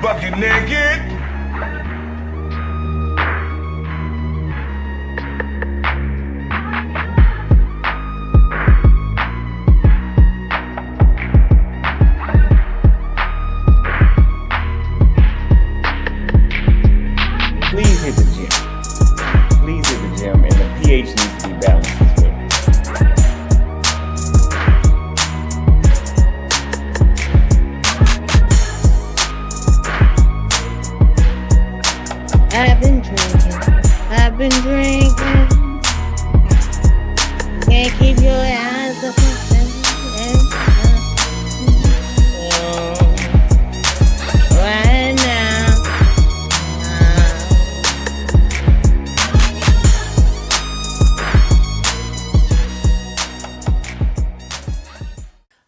Bucket naked. Please hit the gym. Please hit the gym, and the pH needs to be balanced as well. I've been drinking. Can't keep your eyes open. Right now.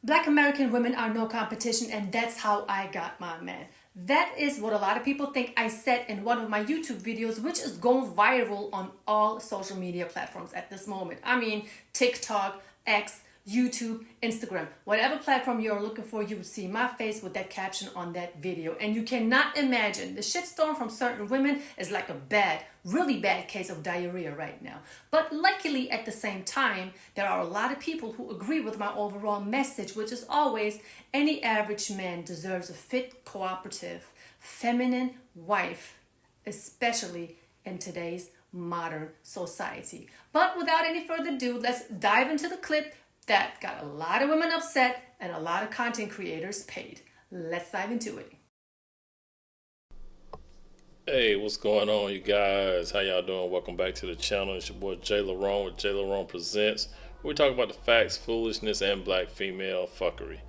Black American women are no competition, and that's how I got my man. That is what a lot of people think I said in one of my YouTube videos, which is going viral on all social media platforms at this moment. I mean, TikTok, X, YouTube, Instagram, whatever platform you're looking for, you would see my face with that caption on that video. And you cannot imagine, the shitstorm from certain women is like a bad, really bad case of diarrhea right now. But luckily, at the same time, there are a lot of people who agree with my overall message, which is always any average man deserves a fit, cooperative, feminine wife, especially in today's modern society. But without any further ado, let's dive into the clip that got a lot of women upset and a lot of content creators paid. Let's dive into it. Hey, what's going on, you guys? How y'all doing? Welcome back to the channel. It's your boy JLerone with JLerone Presents. We talk about the facts, foolishness, and black female fuckery.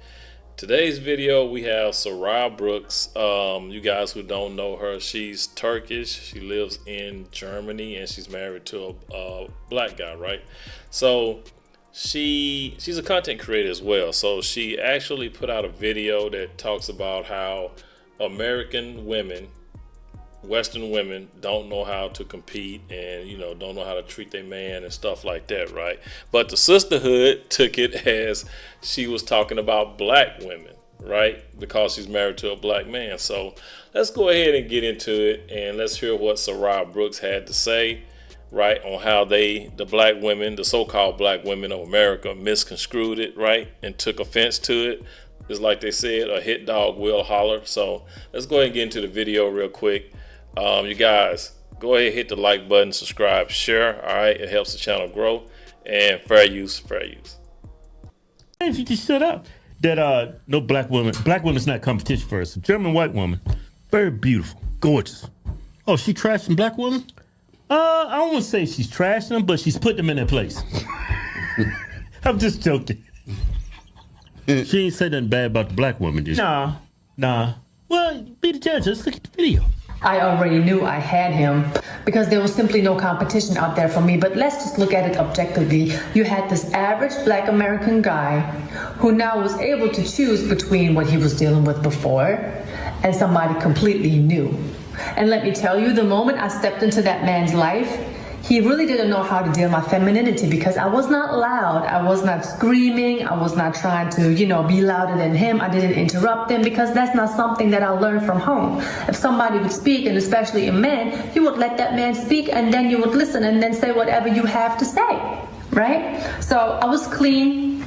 Today's video, we have Soraya Brooks. You guys who don't know her, she's Turkish. She lives in Germany, and she's married to a black guy, right? So she's a content creator as well. So she actually put out a video that talks about how American women, Western women, don't know how to compete and, you know, don't know how to treat their man and stuff like that, right? But the sisterhood took it as she was talking about black women, right? Because she's married to a black man. So let's go ahead and get into it, and let's hear what Soraya Brooks had to say, right, on how the black women, the so-called black women of America, misconstrued it, right, and took offense to it. It's like they said, a hit dog will holler. So let's go ahead and get into the video real quick. You guys, go ahead, hit the like button, subscribe, share. All right, it helps the channel grow. And fair use, fair use. If you just shut up. That no black woman's not competition for us. A German white woman, very beautiful, gorgeous. Oh, she trashing black women? I don't want to say she's trashing them, but she's putting them in their place. I'm just joking. She ain't said nothing bad about the black woman, did she? Nah. Well, be the judge. Let's look at the video. I already knew I had him because there was simply no competition out there for me. But let's just look at it objectively. You had this average black American guy who now was able to choose between what he was dealing with before and somebody completely new. And let me tell you, the moment I stepped into that man's life, he really didn't know how to deal with my femininity because I was not loud. I was not screaming. I was not trying to, be louder than him. I didn't interrupt him because that's not something that I learned from home. If somebody would speak, and especially a man, you would let that man speak and then you would listen and then say whatever you have to say, right? So I was clean.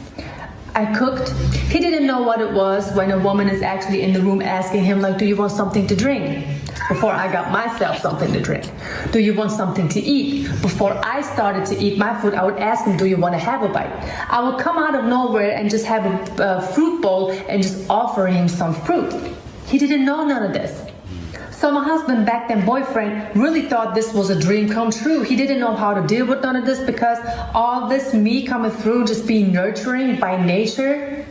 I cooked. He didn't know what it was when a woman is actually in the room asking him, like, do you want something to drink? Before I got myself something to drink. Do you want something to eat? Before I started to eat my food, I would ask him, do you want to have a bite? I would come out of nowhere and just have a fruit bowl and just offer him some fruit. He didn't know none of this. So my husband, back then boyfriend, really thought this was a dream come true. He didn't know how to deal with none of this because all this me coming through, just being nurturing by nature,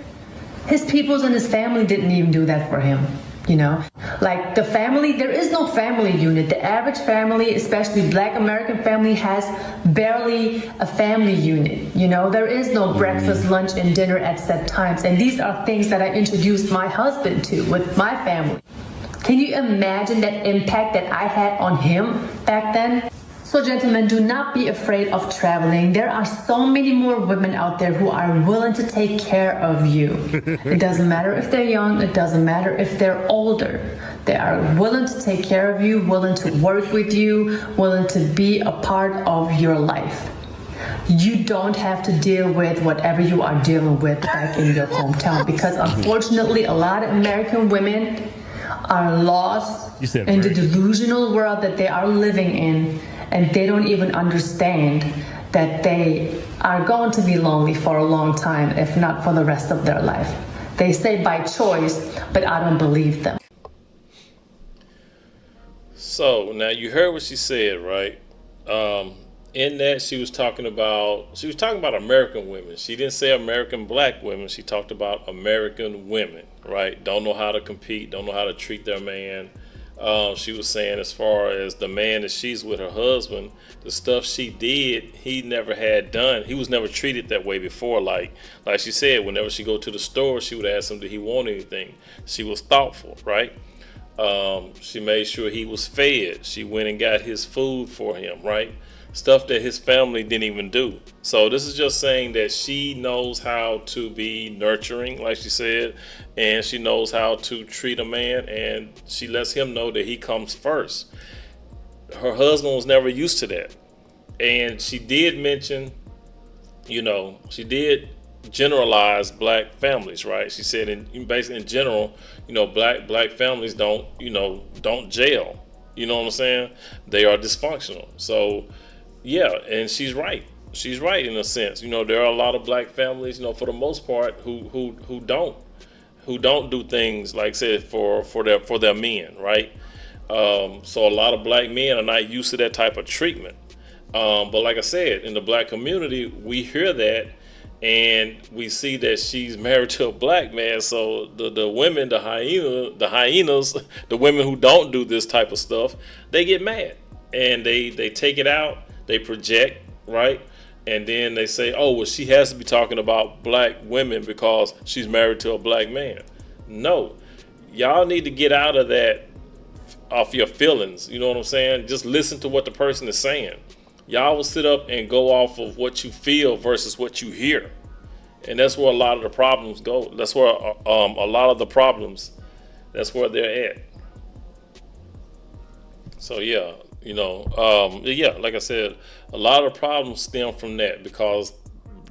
His peoples and his family didn't even do that for him. You know, like the family, there is no family unit. The average family, especially Black American family, has barely a family unit. You know, there is no breakfast, lunch, and dinner at set times. And these are things that I introduced my husband to with my family. Can you imagine that impact that I had on him back then? So gentlemen, do not be afraid of traveling. There are so many more women out there who are willing to take care of you. It doesn't matter if they're young, it doesn't matter if they're older. They are willing to take care of you, willing to work with you, willing to be a part of your life. You don't have to deal with whatever you are dealing with back in your hometown, because unfortunately a lot of American women are lost in the delusional world that they are living in. And they don't even understand that they are going to be lonely for a long time, if not for the rest of their life. They say by choice, but I don't believe them. So now you heard what she said, right? In that she was talking about American women. She didn't say American Black women. She talked about American women, right? Don't know how to compete, don't know how to treat their man. She was saying as far as the man that she's with, her husband, the stuff she did, he never had done. He was never treated that way before. Like she said, whenever she go to the store, she would ask him, did he want anything? She was thoughtful, right? She made sure he was fed. She went and got his food for him, right? Stuff that his family didn't even do. So this is just saying that she knows how to be nurturing, like she said, and she knows how to treat a man, and she lets him know that he comes first. Her husband was never used to that. And she did mention, she did generalize Black families, right? She said basically in general, black families don't jail. You know what I'm saying? They are dysfunctional. So yeah, and she's right. She's right in a sense. There are a lot of Black families, for the most part, who don't do things like said for their men, right? So a lot of Black men are not used to that type of treatment. But like I said, in the Black community, we hear that and we see that she's married to a Black man. So the women, the hyenas, the women who don't do this type of stuff, they get mad and they take it out. They project, right? And then they say, oh, well, she has to be talking about Black women because she's married to a Black man. No, y'all need to get out of that, off your feelings. You know what I'm saying? Just listen to what the person is saying. Y'all will sit up and go off of what you feel versus what you hear. And that's where a lot of the problems go. That's where a lot of the problems, that's where they're at. So yeah. Like I said, a lot of problems stem from that because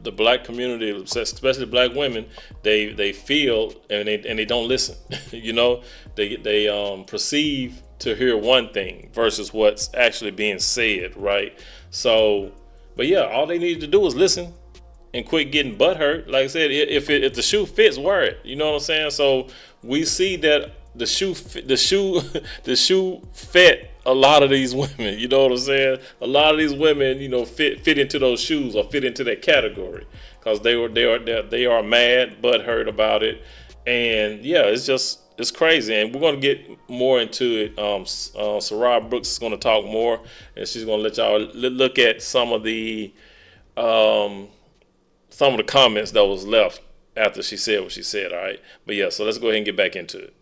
the Black community, especially Black women, they feel and they don't listen. They perceive to hear one thing versus what's actually being said, right? So, but yeah, all they need to do is listen and quit getting butthurt. Like I said, if the shoe fits, wear it. You know what I'm saying? So we see that the shoe fit a lot of these women. You know what I'm saying? A lot of these women, fit into those shoes or fit into that category because they are mad, butthurt about it, and yeah, it's crazy. And we're gonna get more into it. Sarah Brooks is gonna talk more, and she's gonna let y'all look at some of the comments that was left after she said what she said. All right, but yeah, so let's go ahead and get back into it.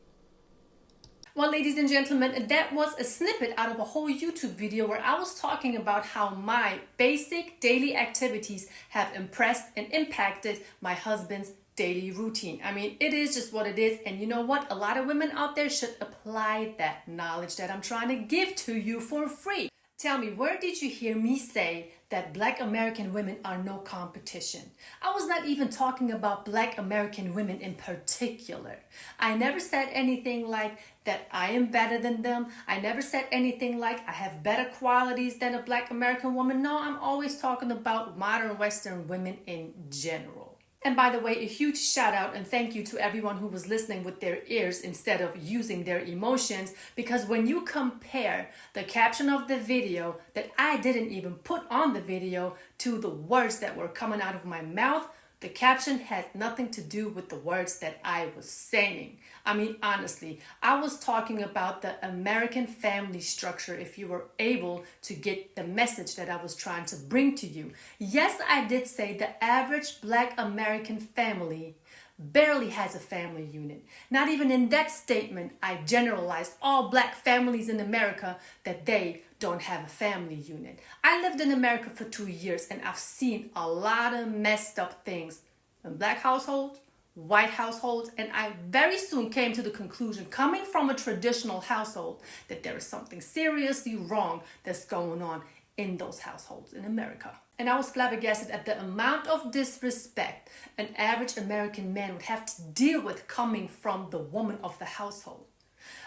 Well, ladies and gentlemen, that was a snippet out of a whole YouTube video where I was talking about how my basic daily activities have impressed and impacted my husband's daily routine. I mean, it is just what it is. And you know what? A lot of women out there should apply that knowledge that I'm trying to give to you for free. Tell me, where did you hear me say that Black American women are no competition? I was not even talking about Black American women in particular. I never said anything like that I am better than them. I never said anything like I have better qualities than a Black American woman. No, I'm always talking about modern Western women in general. And by the way, a huge shout out and thank you to everyone who was listening with their ears instead of using their emotions, because when you compare the caption of the video that I didn't even put on the video to the words that were coming out of my mouth, The caption had nothing to do with the words that I was saying. I mean, honestly, I was talking about the American family structure if you were able to get the message that I was trying to bring to you. Yes, I did say the average Black American family barely has a family unit. Not even in that statement, I generalized all Black families in America that they don't have a family unit. I lived in America for 2 years and I've seen a lot of messed up things in Black households, white households, and I very soon came to the conclusion, coming from a traditional household, that there is something seriously wrong that's going on in those households in America. And I was flabbergasted at the amount of disrespect an average American man would have to deal with coming from the woman of the household.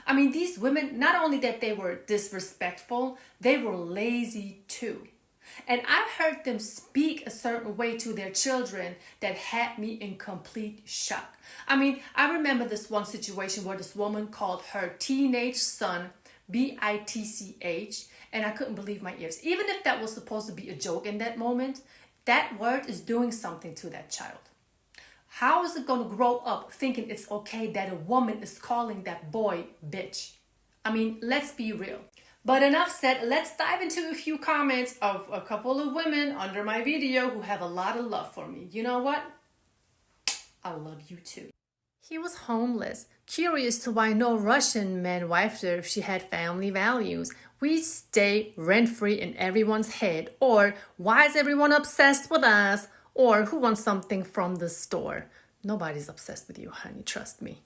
I mean, these women, not only that they were disrespectful, they were lazy too. And I heard them speak a certain way to their children that had me in complete shock. I mean, I remember this one situation where this woman called her teenage son bitch, and I couldn't believe my ears. Even if that was supposed to be a joke in that moment, that word is doing something to that child. How is it going to grow up thinking it's okay that a woman is calling that boy bitch? I mean, let's be real. But enough said, let's dive into a few comments of a couple of women under my video who have a lot of love for me. You know what? I love you too. He was homeless, curious to why no Russian man wifed her if she had family values. We stay rent-free in everyone's head. Or why is everyone obsessed with us? Or who wants something from the store? Nobody's obsessed with you, honey, trust me.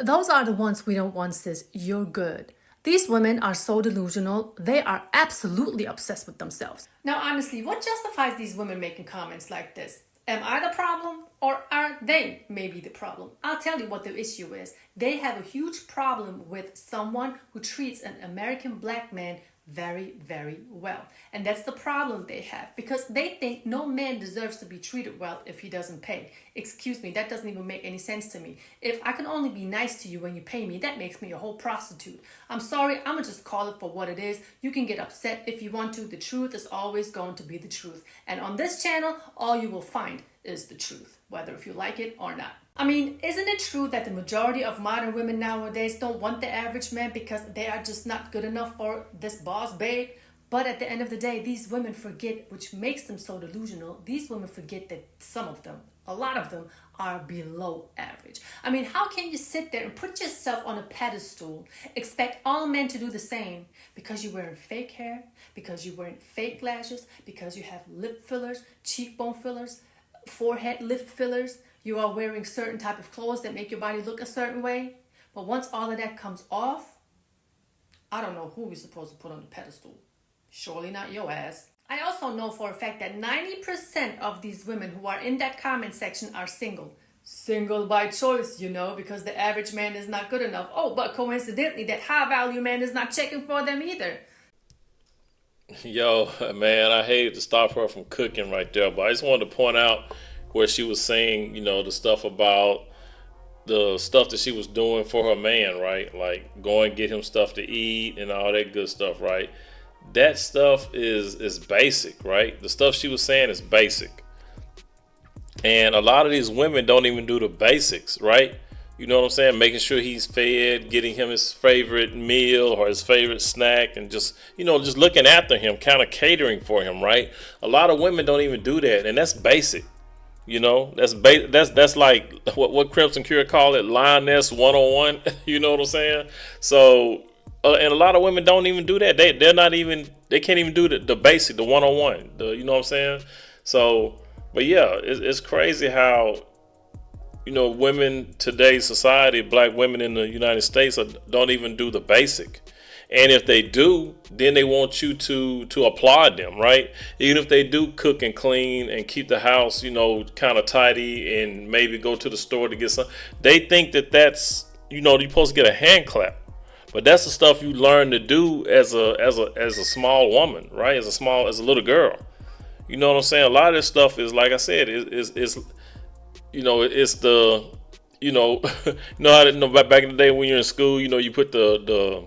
Those are the ones we don't want, sis. You're good. These women are so delusional, they are absolutely obsessed with themselves. Now, honestly, what justifies these women making comments like this? Am I the problem or are they maybe the problem? I'll tell you what the issue is. They have a huge problem with someone who treats an American Black man very, very well. And that's the problem they have, because they think no man deserves to be treated well if he doesn't pay. Excuse me, that doesn't even make any sense to me. If I can only be nice to you when you pay me, that makes me a whole prostitute. I'm sorry, I'm gonna just call it for what it is. You can get upset if you want to. The truth is always going to be the truth. And on this channel, all you will find is the truth, whether if you like it or not. I mean, isn't it true that the majority of modern women nowadays don't want the average man because they are just not good enough for this boss babe? But at the end of the day, these women forget, which makes them so delusional, these women forget that some of them, a lot of them, are below average. I mean, how can you sit there and put yourself on a pedestal, expect all men to do the same because you're wearing fake hair, because you're wearing fake lashes, because you have lip fillers, cheekbone fillers, forehead lip fillers, you are wearing certain type of clothes that make your body look a certain way. But once all of that comes off, I don't know who we're supposed to put on the pedestal. Surely not your ass. I also know for a fact that 90% of these women who are in that comment section are single. Single by choice, you know, because the average man is not good enough. Oh, but coincidentally, that high value man is not checking for them either. Yo, man, I hated to stop her from cooking right there, but I just wanted to point out where she was saying, you know, the stuff about the stuff that she was doing for her man, right? Like going get him stuff to eat and all that good stuff, right? That stuff is basic, right? The stuff she was saying is basic. And a lot of these women don't even do the basics, right? You know what I'm saying? Making sure he's fed, getting him his favorite meal or his favorite snack, and just, you know, just looking after him, kind of catering for him, right? A lot of women don't even do that, and that's basic. You know, that's like what Crimson Cure call it, lioness 101. You know what I'm saying? So, and a lot of women don't even do that. They can't even do the basic, the 101. You know what I'm saying? So, but yeah, it's crazy how, you know, women today's society, Black women in the United States, don't even do the basic. And if they do, then they want you to applaud them, right? Even if they do cook and clean and keep the house, you know, kind of tidy and maybe go to the store to get some, they think that that's, you know, you're supposed to get a hand clap. But that's the stuff you learn to do as a small woman, right? As a little girl. You know what I'm saying? A lot of this stuff is, like I said, is you know, it's the, you know, you know how back in the day when you're in school, you know, you put the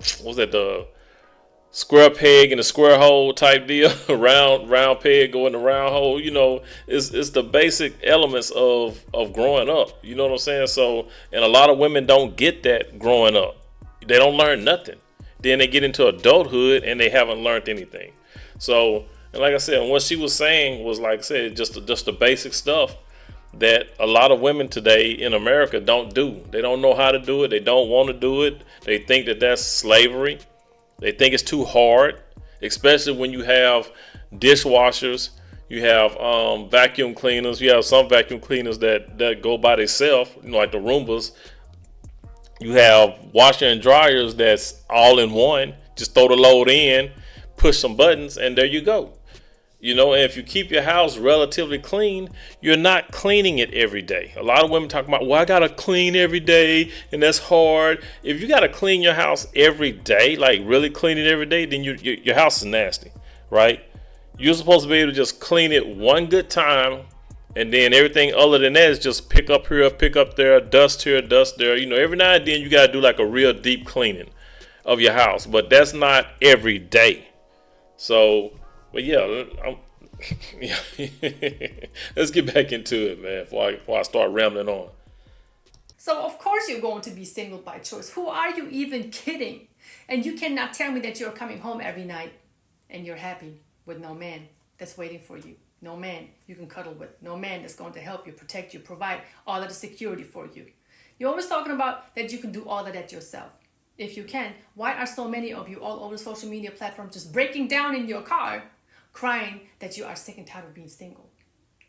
square peg in a square hole type deal. round peg go in the round hole. You know, it's the basic elements of growing up. You know what I'm saying? So, and a lot of women don't get that growing up. They don't learn nothing. Then they get into adulthood and they haven't learned anything. So, and like I said, what she was saying was, like I said, just the basic stuff that a lot of women today in America don't do. They don't know how to do it. They don't want to do it. They think that that's slavery. They think it's too hard, especially when you have dishwashers, you have vacuum cleaners. You have some vacuum cleaners that go by themselves, you know, like the Roombas. You have washer and dryers that's all in one. Just throw the load in, push some buttons, and there you go. You know, and if you keep your house relatively clean, you're not cleaning it every day. A lot of women talk about, well, I got to clean every day, and that's hard. If you got to clean your house every day, like really clean it every day, then your house is nasty, right? You're supposed to be able to just clean it one good time, and then everything other than that is just pick up here, pick up there, dust here, dust there. You know, every now and then you got to do like a real deep cleaning of your house, but that's not every day. So, but yeah, let's get back into it, man, before I start rambling on. So of course you're going to be single by choice. Who are you even kidding? And you cannot tell me that you're coming home every night and you're happy with no man that's waiting for you. No man you can cuddle with. No man that's going to help you, protect you, provide all of the security for you. You're always talking about that you can do all of that yourself. If you can, why are so many of you all over the social media platforms just breaking down in your car, crying that you are sick and tired of being single?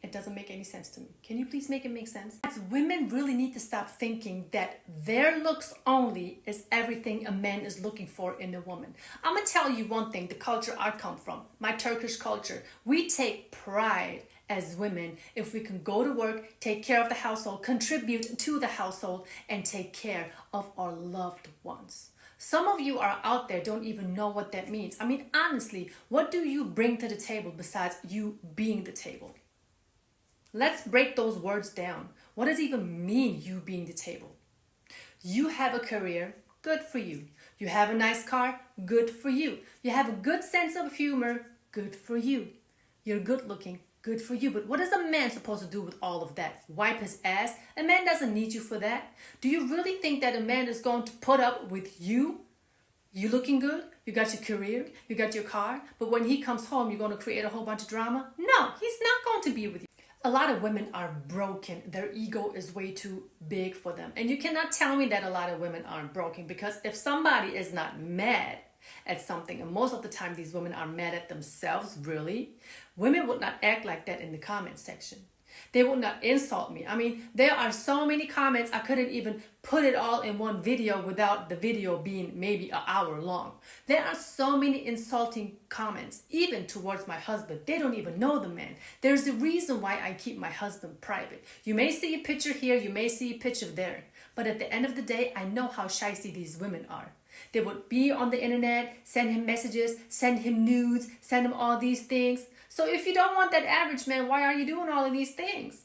It doesn't make any sense to me. Can you please make it make sense? Women really need to stop thinking that their looks only is everything a man is looking for in a woman. I'm going to tell you one thing, the culture I come from, my Turkish culture, we take pride as women if we can go to work, take care of the household, contribute to the household, and take care of our loved ones. Some of you are out there don't even know what that means. I mean, honestly, what do you bring to the table besides you being the table? Let's break those words down. What does it even mean, you being the table? You have a career, good for you. You have a nice car, good for you. You have a good sense of humor, good for you. You're good looking, good for you. But what is a man supposed to do with all of that? Wipe his ass? A man doesn't need you for that. Do you really think that a man is going to put up with you? You looking good? You got your career, you got your car, but when he comes home, you're going to create a whole bunch of drama? No, he's not going to be with you. A lot of women are broken. Their ego is way too big for them. And you cannot tell me that a lot of women aren't broken, because if somebody is not mad at something, and most of the time these women are mad at themselves, really, women would not act like that in the comment section. They would not insult me. I mean, there are so many comments, I couldn't even put it all in one video without the video being maybe an hour long. There are so many insulting comments, even towards my husband. They don't even know the man. There's a reason why I keep my husband private. You may see a picture here, you may see a picture there. But at the end of the day, I know how shysty these women are. They would be on the internet, send him messages, send him nudes, send him all these things. So if you don't want that average man, why are you doing all of these things?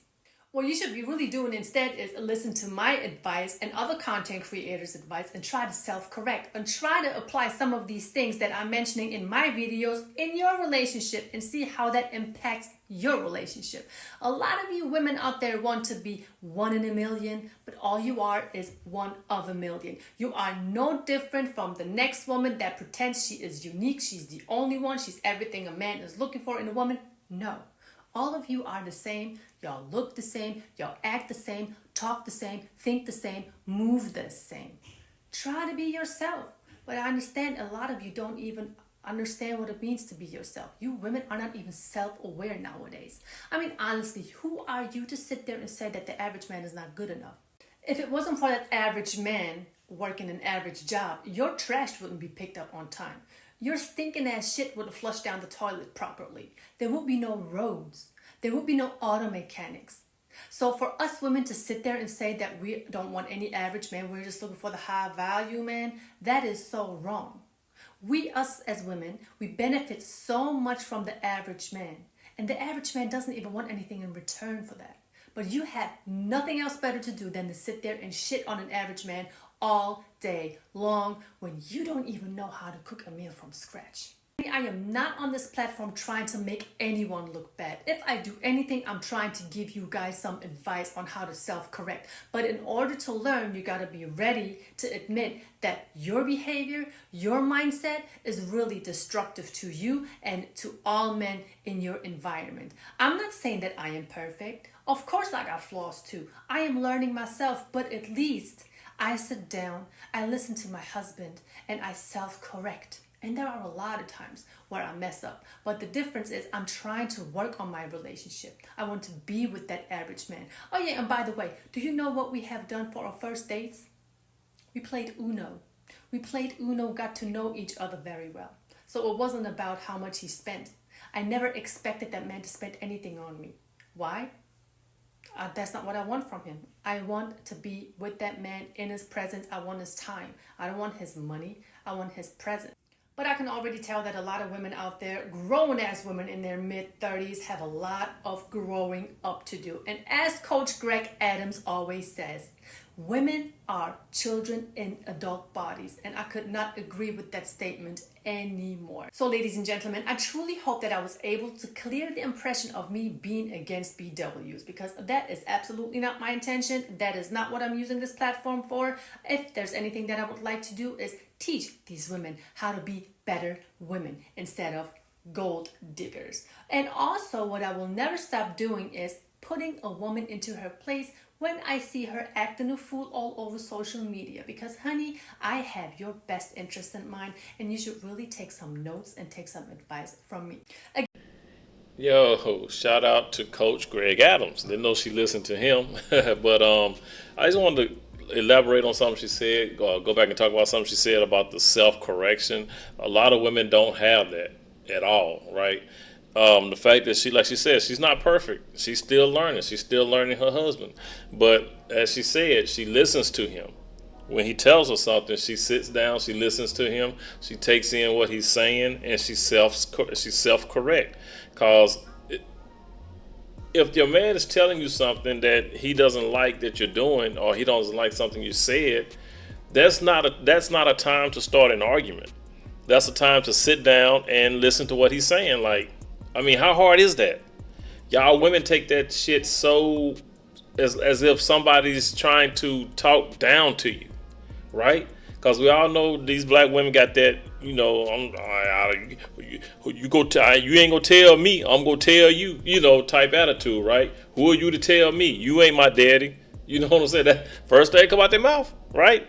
What you should be really doing instead is listen to my advice and other content creators' advice and try to self-correct and try to apply some of these things that I'm mentioning in my videos in your relationship and see how that impacts your relationship. A lot of you women out there want to be one in a million, but all you are is one of a million. You are no different from the next woman that pretends she is unique, she's the only one, she's everything a man is looking for in a woman. No. All of you are the same, y'all look the same, y'all act the same, talk the same, think the same, move the same. Try to be yourself. But I understand a lot of you don't even understand what it means to be yourself. You women are not even self-aware nowadays. I mean, honestly, who are you to sit there and say that the average man is not good enough? If it wasn't for that average man working an average job, your trash wouldn't be picked up on time. Your stinking ass shit would flush down the toilet properly. There would be no roads. There would be no auto mechanics. So for us women to sit there and say that we don't want any average man, we're just looking for the high value man, that is so wrong. We, us as women, we benefit so much from the average man. And the average man doesn't even want anything in return for that. But you have nothing else better to do than to sit there and shit on an average man all day long when you don't even know how to cook a meal from scratch. I am not on this platform trying to make anyone look bad. If I do anything, I'm trying to give you guys some advice on how to self-correct. But in order to learn, you gotta be ready to admit that your behavior, your mindset is really destructive to you and to all men in your environment. I'm not saying that I am perfect. Of course I got flaws too. I am learning myself, but at least I sit down, I listen to my husband, and I self-correct. And there are a lot of times where I mess up. But the difference is I'm trying to work on my relationship. I want to be with that average man. Oh yeah, and by the way, do you know what we have done for our first dates? We played Uno. We played Uno, got to know each other very well. So it wasn't about how much he spent. I never expected that man to spend anything on me. Why? That's not what I want from him. I want to be with that man in his presence. I want his time. I don't want his money. I want his presence. But I can already tell that a lot of women out there, grown-ass women in their mid-30s, have a lot of growing up to do. And as Coach Greg Adams always says, women are children in adult bodies. And I could not agree with that statement anymore. So ladies and gentlemen, I truly hope that I was able to clear the impression of me being against BWs, because that is absolutely not my intention. That is not what I'm using this platform for. If there's anything that I would like to do is teach these women how to be better women instead of gold diggers. And also what I will never stop doing is putting a woman into her place when I see her acting a fool all over social media. Because honey, I have your best interest in mind, and you should really take some notes and take some advice from me. Yo, shout out to Coach Greg Adams. Didn't know she listened to him. But I just wanted to elaborate on something she said, go back and talk about something she said about the self-correction. A lot of women don't have that at all, right? The fact that like she said, she's not perfect. She's still learning. She's still learning her husband. But as she said, she listens to him. When he tells her something, she sits down, she listens to him, she takes in what he's saying, and she self-correct. Because if your man is telling you something that he doesn't like that you're doing, or he doesn't like something you said, that's not a time to start an argument. That's a time to sit down and listen to what he's saying. Like, I mean, how hard is that? Y'all women take that shit so as if somebody's trying to talk down to you, right? Because we all know these black women got that, you know, you ain't gonna tell me, I'm gonna tell you, you know, type attitude, right? Who are you to tell me? You ain't my daddy. You know what I'm saying? That first thing come out their mouth, right?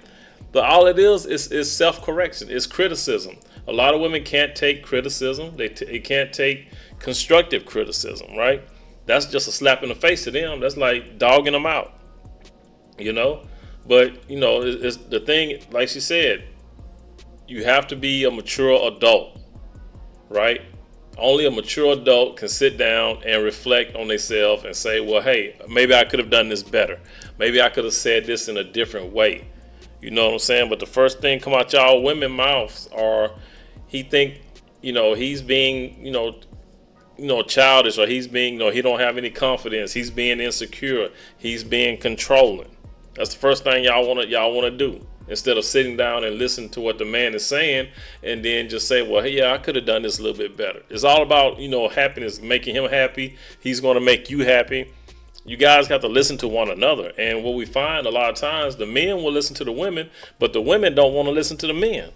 But all it is self-correction. It's criticism. A lot of women can't take criticism. They can't take constructive criticism, right? That's just a slap in the face to them. That's like dogging them out, you know? But, you know, it's the thing, like she said, you have to be a mature adult, right? Only a mature adult can sit down and reflect on themselves and say, well, hey, maybe I could have done this better. Maybe I could have said this in a different way. You know what I'm saying? But the first thing come out y'all women mouths are, he think, you know, he's being, you know, childish, or he's being, you know, he don't have any confidence. He's being insecure. He's being controlling. That's the first thing y'all want to do. Instead of sitting down and listen to what the man is saying and then just say, well, hey, yeah, I could have done this a little bit better. It's all about, you know, happiness, making him happy. He's going to make you happy. You guys have to listen to one another. And what we find a lot of times, the men will listen to the women, but the women don't want to listen to the men.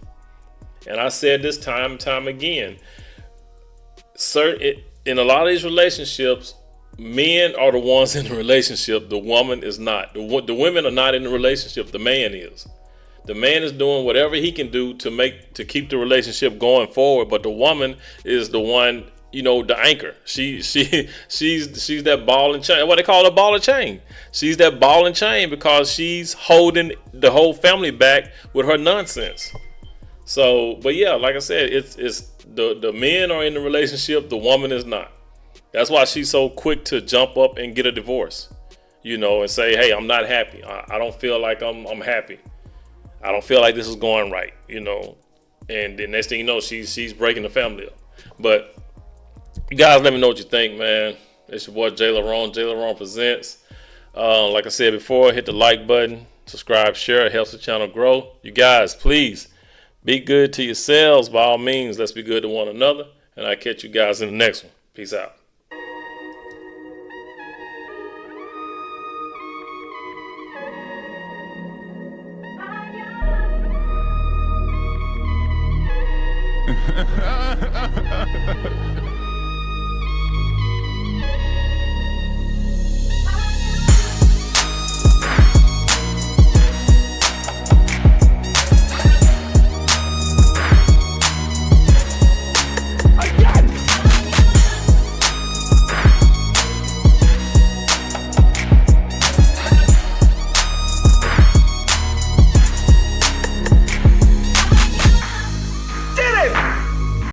And I said this time and time again, in a lot of these relationships, men are the ones in the relationship. The woman is not. The women are not in the relationship. The man is. The man is doing whatever he can do to keep the relationship going forward. But the woman is the one, you know, the anchor. She's that ball and chain. What they call a ball and chain. She's that ball and chain because she's holding the whole family back with her nonsense. So, but yeah, like I said, it's the men are in the relationship. The woman is not. That's why she's so quick to jump up and get a divorce, you know, and say, hey, I'm not happy. I don't feel like I'm happy. I don't feel like this is going right, you know. And the next thing you know, she's breaking the family up. But you guys, let me know what you think, man. It's your boy JLerone. JLerone presents. Like I said before, hit the like button, Subscribe, share. It helps the channel grow. You guys, please be good to yourselves. By all means, let's be good to one another. And I'll catch you guys in the next one. Peace out. Ha ha ha ha!